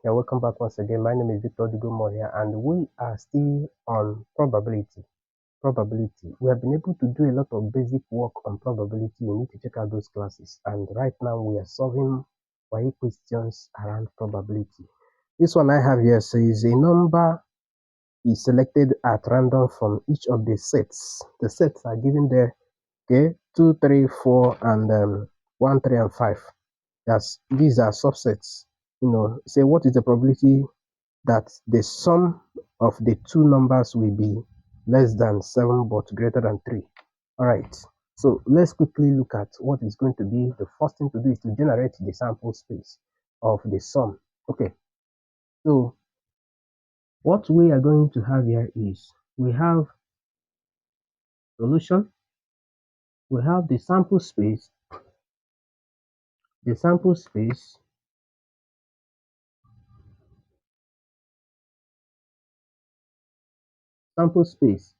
Yeah, welcome back once again. My name is Victor Dugomo here, and we are still on probability. We have been able to do a lot of basic work on probability. You need to check out those classes. And right now we are solving WAEC questions around probability. This one I have here says a number is selected at random from each of the sets. The sets are given there. Okay, 2, 3, 4, and 1, 3, and 5. These are subsets. Say what is the probability that the sum of the two numbers will be less than 7 but greater than 3. All right, so let's quickly look at what is going to be. The first thing to do is to generate the sample space of the sum. Okay, so what we are going to have here is we have solution, we have the sample space, sample space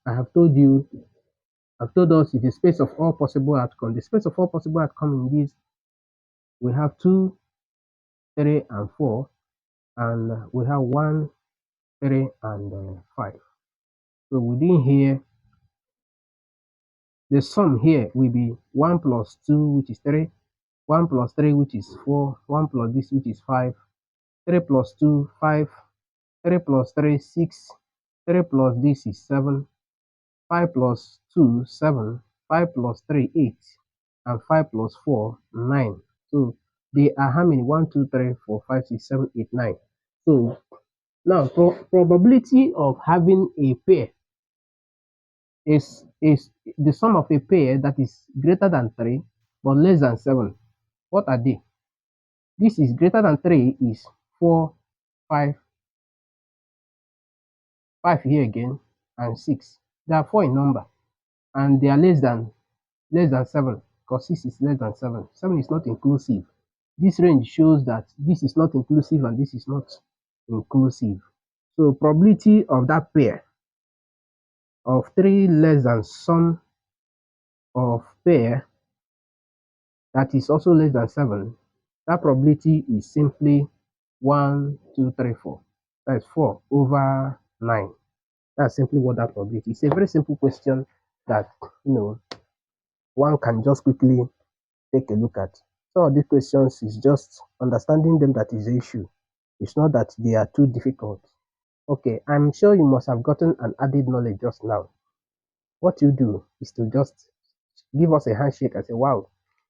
I have told us is the space of all possible outcomes. The space of all possible outcomes in this, we have 2, 3, and 4, and we have 1, 3, and 5. So within here, the sum here will be 1 plus 2, which is 3, 1 plus 3, which is 4, 1 plus this, which is 5, 3 plus 2, 5, 3 plus 3, 6, 3 plus this is 7, 5 plus 2, 7, 5 plus 3, 8, and 5 plus 4, 9. So they are how many? 1, 2, 3, 4, 5, 6, 7, 8, 9. So now probability of having a pair is the sum of a pair that is greater than 3 but less than 7. What are they? This is greater than 3 is 4, 5 here again, and 6. They are 4 in number, and they are less than 7, because 6 is less than 7. 7 is not inclusive. This range shows that this is not inclusive and this is not inclusive. So probability of that pair of 3 less than sum of pair that is also less than 7, that probability is simply 1, 2, 3, 4. That's 4 over 9. That's simply what that probability is. It's a very simple question that one can just quickly take a look at. Some of these questions is just understanding them that is the issue. It's not that they are too difficult. Okay, I'm sure you must have gotten an added knowledge just now. What you do is to just give us a handshake and say, wow,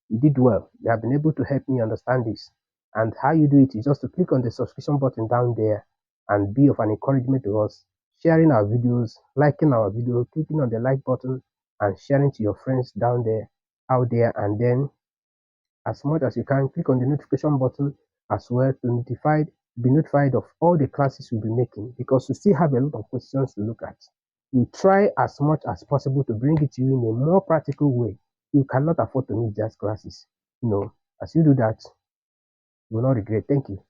you did well. You have been able to help me understand this. And how you do it is just to click on the subscription button down there and be of an encouragement to us, sharing our videos, liking our video, clicking on the like button and sharing to your friends down there, out there, and then as much as you can, click on the notification button as well to be notified of all the classes we'll be making, because we still have a lot of questions to look at. We try as much as possible to bring it to you in a more practical way. You cannot afford to miss just classes. As you do that, you will not regret. Thank you.